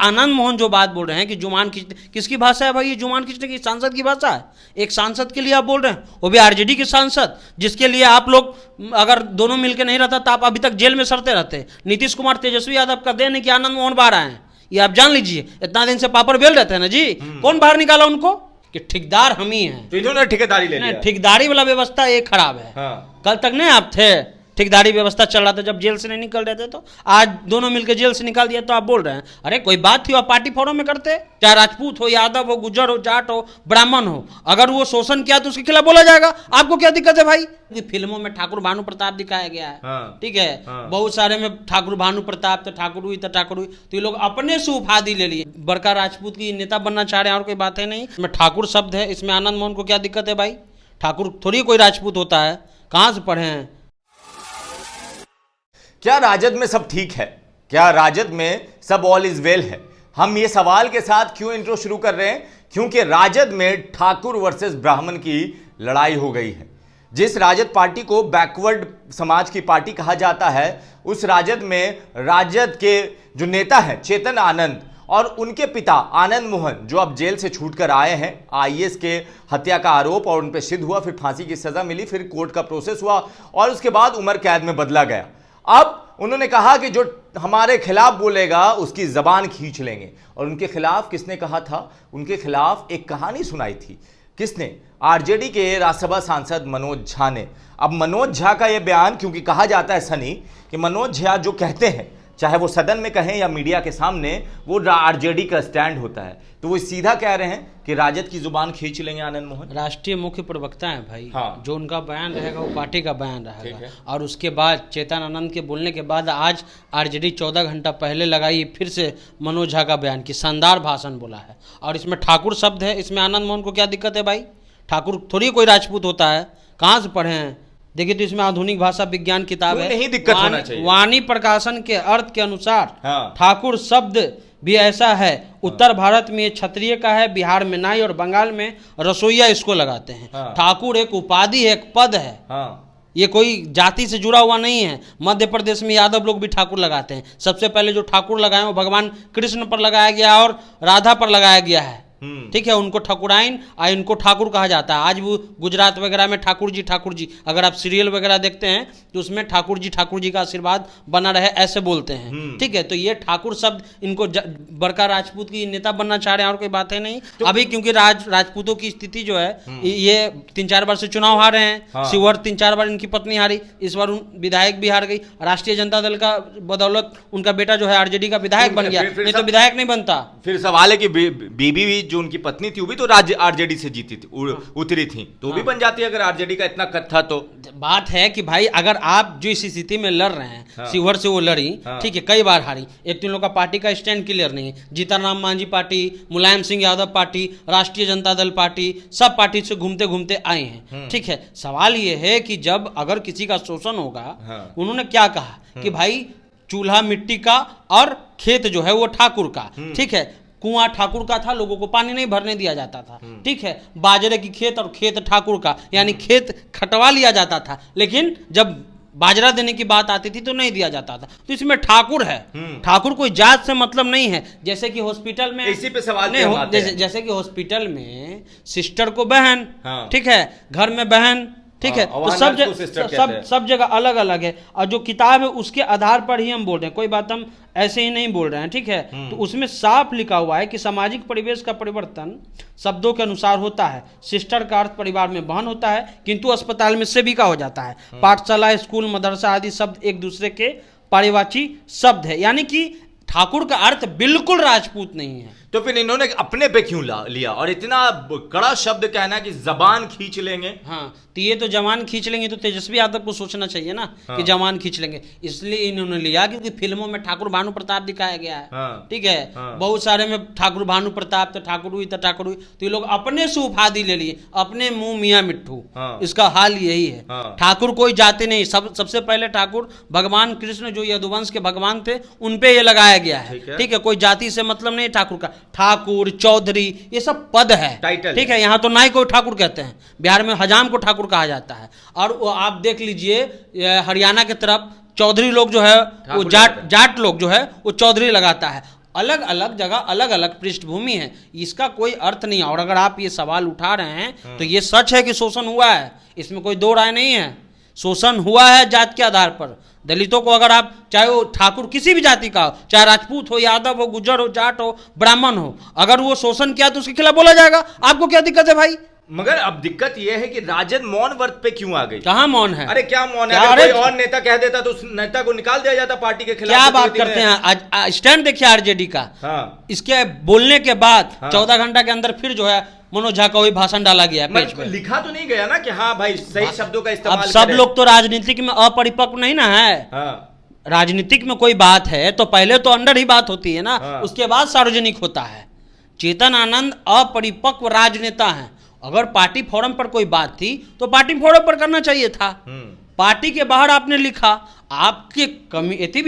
आनंद मोहन जो बात बोल रहे हैं कि जुबान खींचने, किसकी भाषा है भाई ये? जुबान खींचने की सांसद की भाषा है। एक सांसद के लिए आप बोल रहे हैं, वो भी आरजेडी के सांसद, जिसके लिए आप लोग अगर दोनों मिलकर नहीं रहता तो आप अभी तक जेल में सड़ते रहते। नीतीश कुमार तेजस्वी यादव का देन है कि आनंद मोहन बाहर आए हैं, ये आप जान लीजिए। इतना दिन से पापड़ बेल रहते हैं ना जी, कौन बाहर निकाला उनको? कि ठेकेदार हम ही हैं। तो इन्होंने ठेकेदारी ले लिया। ठेकेदारी वाला व्यवस्था ये खराब है। हाँ। कल तक नहीं आप थे, ठेकेदारी व्यवस्था चल रहा था जब जेल से नहीं निकल रहे थे, तो आज दोनों मिलकर जेल से निकाल दिया तो आप बोल रहे हैं अरे कोई बात थी, आप पार्टी फोरम में करते। चाहे राजपूत हो, यादव हो, गुज्जर हो, जाट हो, ब्राह्मण हो, अगर वो शोषण किया तो उसके खिलाफ बोला जाएगा। आपको क्या दिक्कत है भाई? फिल्मों में ठाकुर भानु प्रताप दिखाया गया है। हाँ। ठीक है। हाँ। बहुत सारे में ठाकुर भानु प्रताप, तो ठाकुर हुई तो ठाकुर हुई, तो ये लोग अपने से उपाधि ले लिए। बड़का राजपूत की नेता बनना चाह रहे हैं और कोई बात है नहीं। इसमें ठाकुर शब्द है, इसमें आनंद मोहन को क्या दिक्कत है भाई? ठाकुर थोड़ी कोई राजपूत होता है, कहाँ से पढ़े हैं? क्या राजद में सब ठीक है? क्या राजद में सब ऑल इज वेल है? हम ये सवाल के साथ क्यों इंट्रो शुरू कर रहे हैं? क्योंकि राजद में ठाकुर वर्सेस ब्राह्मण की लड़ाई हो गई है। जिस राजद पार्टी को बैकवर्ड समाज की पार्टी कहा जाता है, उस राजद में राजद के जो नेता हैं चेतन आनंद और उनके पिता आनंद मोहन, जो अब जेल से छूटकर आए हैं, आईएएस के हत्या का आरोप और उन पर सिद्ध हुआ, फिर फांसी की सजा मिली, फिर कोर्ट का प्रोसेस हुआ और उसके बाद उम्र कैद में बदला गया। अब उन्होंने कहा कि जो हमारे खिलाफ बोलेगा उसकी जबान खींच लेंगे। और उनके खिलाफ किसने कहा था? उनके खिलाफ एक कहानी सुनाई थी। किसने? आरजेडी के राज्यसभा सांसद मनोज झा ने। अब मनोज झा का यह बयान, क्योंकि कहा जाता है सनी कि मनोज झा जो कहते हैं, चाहे वो सदन में कहें या मीडिया के सामने, वो आरजेडी का स्टैंड होता है। तो वो सीधा कह रहे हैं कि राजद की जुबान खींच लेंगे आनंद मोहन। राष्ट्रीय मुख्य प्रवक्ता है भाई। हाँ। जो उनका बयान रहेगा वो पार्टी का बयान ठीक रहेगा। है। और उसके बाद चेतन आनंद के बोलने के बाद आज आरजेडी 14 घंटा पहले लगाई फिर से मनोज झा का बयान की शानदार भाषण बोला है। और इसमें ठाकुर शब्द है, इसमें आनंद मोहन को क्या दिक्कत है भाई? ठाकुर थोड़ी कोई राजपूत होता है, कहाँ से पढ़े हैं? देखिए तो इसमें आधुनिक भाषा विज्ञान किताब है, नहीं दिक्कत होना चाहिए। वाणी प्रकाशन के अर्थ के अनुसार हाँ। ठाकुर शब्द भी ऐसा है। उत्तर भारत में ये क्षत्रिय का है, बिहार में नाई और बंगाल में रसोईया इसको लगाते हैं। हाँ। ठाकुर एक उपाधि है, एक पद है। हाँ। ये कोई जाति से जुड़ा हुआ नहीं है। मध्य प्रदेश में यादव लोग भी ठाकुर लगाते हैं। सबसे पहले जो ठाकुर लगाए वो भगवान कृष्ण पर लगाया गया और राधा पर लगाया गया है। ठीक है, उनको ठकुराइन और इनको ठाकुर कहा जाता है। आज वो गुजरात वगैरह में ठाकुर जी, अगर आप सीरियल वगैरह देखते हैं तो उसमें ठाकुर जी का आशीर्वाद बना रहे ऐसे बोलते हैं। ठीक है, तो ये ठाकुर शब्द इनको बड़का राजपूत की नेता बनना चाह रहे हैं और कोई बात है नहीं। तो अभी क्योंकि राजपूतों की स्थिति जो है, ये 3-4 बार से चुनाव हारे हैं। हाँ। शिवर 3-4 बार इनकी पत्नी हारी, इस बार विधायक भी हार गई। राष्ट्रीय जनता दल का बदौलत उनका बेटा जो है आरजेडी का विधायक बन गया, नहीं तो विधायक नहीं बनता। फिर सवाल है कि बीबी भी जो उनकी पत्नी थी वो भी तो आरजेडी से जीती थी, उतरी थी, तो वो भी बन जाती है अगर आरजेडी का इतना कद था। तो बात है कि भाई अगर आप जो इस स्थिति में लड़ रहे हैं, हाँ। शिवहर से वो लड़ी, हाँ। ठीक है, कई बार हारी। एक तो इन लोग का पार्टी का स्टैंड क्लियर नहीं है। जीतन राम मांझी पार्टी, मुलायम सिंह यादव पार्टी, राष्ट्रीय जनता दल पार्टी, सब पार्टी से घूमते घूमते आए हैं। ठीक है, सवाल ये है कि जब अगर किसी का शोषण होगा, हाँ। उन्होंने क्या कहा कि भाई चूल्हा मिट्टी का और खेत जो है वो ठाकुर का। ठीक है, कुआं ठाकुर का था, लोगों को पानी नहीं भरने दिया जाता था। ठीक है, बाजरे की खेत और खेत ठाकुर का, यानी खेत खटवा लिया जाता था, लेकिन जब बाजरा देने की बात आती थी तो नहीं दिया जाता था। तो इसमें ठाकुर है। ठाकुर कोई जात से मतलब नहीं है। जैसे कि हॉस्पिटल में, इसी पे सवाल नहीं हो, जैसे कि हॉस्पिटल में सिस्टर को बहन, ठीक है, घर में बहन, ठीक है, तो सब जगह अलग अलग है। और जो किताब है उसके आधार पर ही हम बोल रहे हैं, कोई बात हम ऐसे ही नहीं बोल रहे हैं। ठीक है, तो उसमें साफ लिखा हुआ है कि सामाजिक परिवेश का परिवर्तन शब्दों के अनुसार होता है। सिस्टर का अर्थ परिवार में बहन होता है, किंतु अस्पताल में सेविका हो जाता है। पाठशाला, स्कूल, मदरसा आदि शब्द एक दूसरे के पारिवाची शब्द है। यानी कि ठाकुर का अर्थ बिल्कुल राजपूत नहीं है। तो फिर इन्होंने अपने पे क्यों लिया और इतना कड़ा शब्द कहना कि जबान खींच लेंगे? हाँ, तो ये तो जवान खींच लेंगे, तो तेजस्वी यादव को सोचना चाहिए ना। हाँ। कि जवान खींच लेंगे, इसलिए इन्होंने लिया क्योंकि फिल्मों में ठाकुर भानु प्रताप दिखाया गया है। हाँ। ठीक है। हाँ। बहुत सारे में ठाकुर भानु प्रताप, तो ठाकुर हुई तो ठाकुर हुई, तो ये लोग अपने से उपाधि ले लिए, अपने मुंह मियाँ मिट्ठू। हाँ। इसका हाल यही है। हाँ। ठाकुर कोई जाति नहीं, सबसे पहले ठाकुर भगवान कृष्ण जो यदुवंश के भगवान थे उन पे ये लगाया गया है। ठीक है, कोई जाति से मतलब नहीं ठाकुर का। ठाकुर, चौधरी, ये सब पद है, टाइटल। ठीक है, यहाँ तो नाई को ठाकुर कहते हैं, बिहार में हजाम को ठाकुर कहा जाता है। और वो आप देख लीजिए हरियाणा की तरफ चौधरी लोग जो है वो जाट लोग जो है वो चौधरी लगाता है। अलग अलग जगह अलग अलग पृष्ठभूमि है, इसका कोई अर्थ नहीं है। और अगर आप ये सवाल उठा रहे हैं तो ये सच है कि शोषण हुआ है, इसमें कोई दो राय नहीं है। शोषण हुआ है जात के आधार पर। दलितों को अगर आप, चाहे वो ठाकुर किसी भी जाति का हो, चाहे राजपूत हो, यादव हो, गुज्जर हो, जाट हो, ब्राह्मण हो, अगर वो शोषण किया तो उसके खिलाफ बोला जाएगा। आपको क्या दिक्कत है भाई? मगर अब दिक्कत यह है कि राजद मौन व्रत पे क्यों आ गई? कहाँ मौन है? अरे क्या मौन है? अगर कोई और नेता कह देता तो उस नेता को निकाल दिया जाता पार्टी के खिलाफ। क्या बात करते हैं? आज स्टैंड देखिए आरजेडी का। हाँ। इसके बोलने के बाद हाँ। 14 घंटा के अंदर फिर जो है मनोज झा का वही भाषण डाला गया है पेज पे। लिखा तो नहीं गया ना कि हाँ भाई सही शब्दों का इस्तेमाल अब सब लोग तो राजनीतिक में अपरिपक्व नहीं ना है। हाँ। राजनीतिक में कोई बात है तो पहले तो अंदर ही बात होती है ना, हाँ। उसके बाद सार्वजनिक होता है। चेतन आनंद अपरिपक्व राजनेता हैं। अगर पार्टी फोरम पर कोई बात थी तो पार्टी फोरम पर करना चाहिए था। पार्टी के बाहर आपने लिखा, आपके कमेटी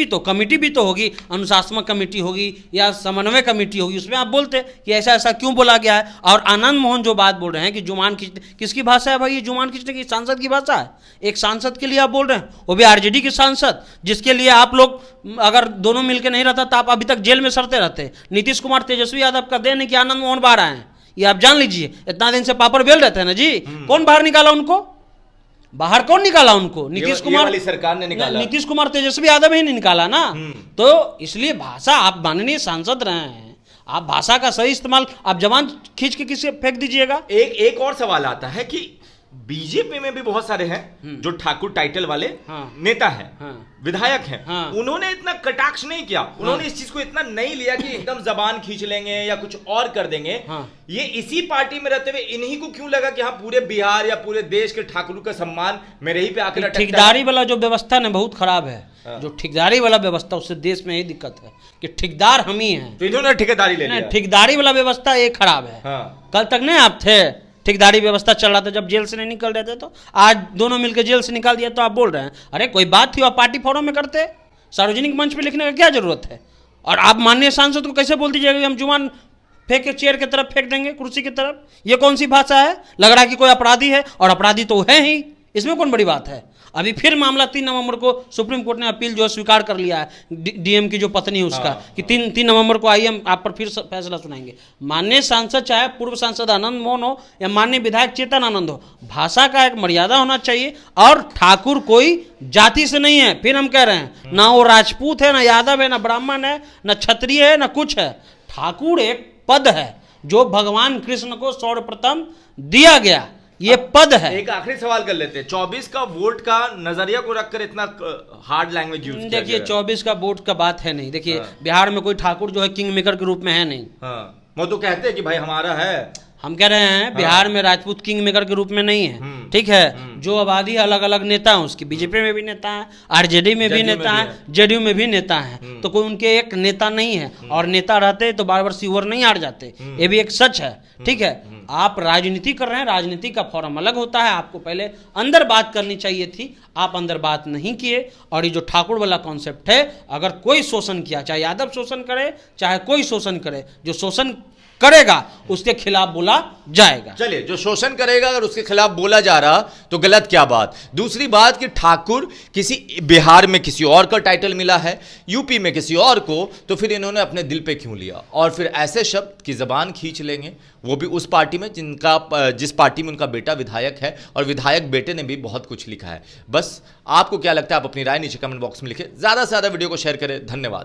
भी तो होगी, अनुशासनात्मक कमेटी होगी या समन्वय कमेटी होगी, उसमें आप बोलते कि ऐसा ऐसा क्यों बोला गया है। और आनंद मोहन जो बात बोल रहे हैं कि जुबान खींचने, किसकी भाषा है भाई? ये जुबान खींचने की सांसद की भाषा है। एक सांसद के लिए आप बोल रहे हैं, वो भी आरजेडी के सांसद, जिसके लिए आप लोग अगर दोनों मिलकर नहीं रहता तो आप अभी तक जेल में सड़ते रहते। नीतीश कुमार तेजस्वी यादव का देन है कि आनंद मोहन बाहर आए हैं, ये आप जान लीजिए। इतना दिन से पापड़ बेल रहते हैं ना जी। कौन बाहर निकाला उनको? बाहर कौन निकाला उनको? नीतीश कुमार वाली सरकार ने निकाला। नीतीश कुमार तेजस्वी यादव ही नहीं निकाला ना। तो इसलिए भाषा, आप माननीय सांसद रहे हैं, आप भाषा का सही इस्तेमाल, आप जवान खींच के किसी फेंक दीजिएगा। एक और सवाल आता है कि बीजेपी में भी बहुत सारे हैं जो ठाकुर टाइटल वाले नेता हैं, विधायक हैं, उन्होंने इतना कटाक्ष नहीं किया, उन्होंने इस चीज को इतना नहीं लिया कि एकदम जबान खींच लेंगे या कुछ और कर देंगे। ये इसी पार्टी में रहते हुए इन्हीं को क्यों लगा कि हाँ पूरे बिहार या पूरे देश के ठाकुर का सम्मान मेरे ही पे आकर ठेकेदारी वाला जो व्यवस्था ना बहुत खराब है। जो ठेकेदारी वाला व्यवस्था, उससे देश में यही दिक्कत है कि ठेकेदार हम ही हैं, तो इन्होंने ठेकेदारी ले लिया। ठेकेदारी वाला व्यवस्था ये खराब है। कल तक नहीं आप थे, ठेकेदारी व्यवस्था चल रहा था, जब जेल से नहीं निकल रहे थे, तो आज दोनों मिलकर जेल से निकाल दिया तो आप बोल रहे हैं अरे कोई बात थी आप पार्टी फोरम में करते, सार्वजनिक मंच पे लिखने का क्या जरूरत है? और आप माननीय सांसद को कैसे बोल दीजिएगा कि हम जुबान फेंक के चेयर की तरफ फेंक देंगे, कुर्सी की तरफ? ये कौन सी भाषा है? लग रहा है कि कोई अपराधी है, और अपराधी तो है ही, इसमें कौन बड़ी बात है? अभी फिर मामला 3 नवंबर को सुप्रीम कोर्ट ने अपील जो स्वीकार कर लिया है, डीएम की जो पत्नी है उसका, कि 3 नवंबर को आइए हम आप पर फिर फैसला सुनाएंगे। माननीय सांसद, चाहे पूर्व सांसद आनंद मोहन हो या माननीय विधायक चेतन आनंद हो, भाषा का एक मर्यादा होना चाहिए। और ठाकुर कोई जाति से नहीं है, फिर हम कह रहे हैं, ना वो राजपूत है, ना यादव है, ना ब्राह्मण है, ना क्षत्रिय है, ना कुछ है। ठाकुर एक पद है जो भगवान कृष्ण को सर्वप्रथम दिया गया, ये पद है। एक आखिरी सवाल कर लेते हैं, 24 का वोट का नजरिया को रखकर इतना हार्ड लैंग्वेज यूज किया। देखिए 24 का वोट का बात है नहीं। देखिए बिहार में कोई ठाकुर जो है किंग मेकर के रूप में है नहीं। वो तो कहते हैं कि भाई हमारा है, हम कह रहे हैं बिहार में राजपूत किंग मेकर के रूप में नहीं है, ठीक है। जो आबादी अलग अलग नेता हैं उसकी, बीजेपी में भी नेता है, आरजेडी में भी नेता है, जेडीयू में भी नेता है, तो कोई उनके एक नेता नहीं है। और नेता रहते तो बार बार सीवर नहीं हार जाते, ये भी एक सच है, ठीक है। आप राजनीति कर रहे हैं, राजनीति का फॉर्म अलग होता है, आपको पहले अंदर बात करनी चाहिए थी, आप अंदर बात नहीं किए। और ये जो ठाकुर वाला कॉन्सेप्ट है, अगर कोई शोषण किया, चाहे यादव शोषण करे चाहे कोई शोषण करे, जो शोषण करेगा उसके खिलाफ बोला जाएगा। चलिए, जो शोषण करेगा अगर उसके खिलाफ बोला जा रहा तो गलत क्या बात। दूसरी बात कि ठाकुर किसी बिहार में किसी और का टाइटल मिला है, यूपी में किसी और को, तो फिर इन्होंने अपने दिल पे क्यों लिया? और फिर ऐसे शब्द की जबान खींच लेंगे, वो भी उस पार्टी में जिस पार्टी में उनका बेटा विधायक है, और विधायक बेटे ने भी बहुत कुछ लिखा है। बस आपको क्या लगता है, आप अपनी राय नीचे कमेंट बॉक्स में लिखें, ज्यादा से ज्यादा वीडियो को शेयर करें। धन्यवाद।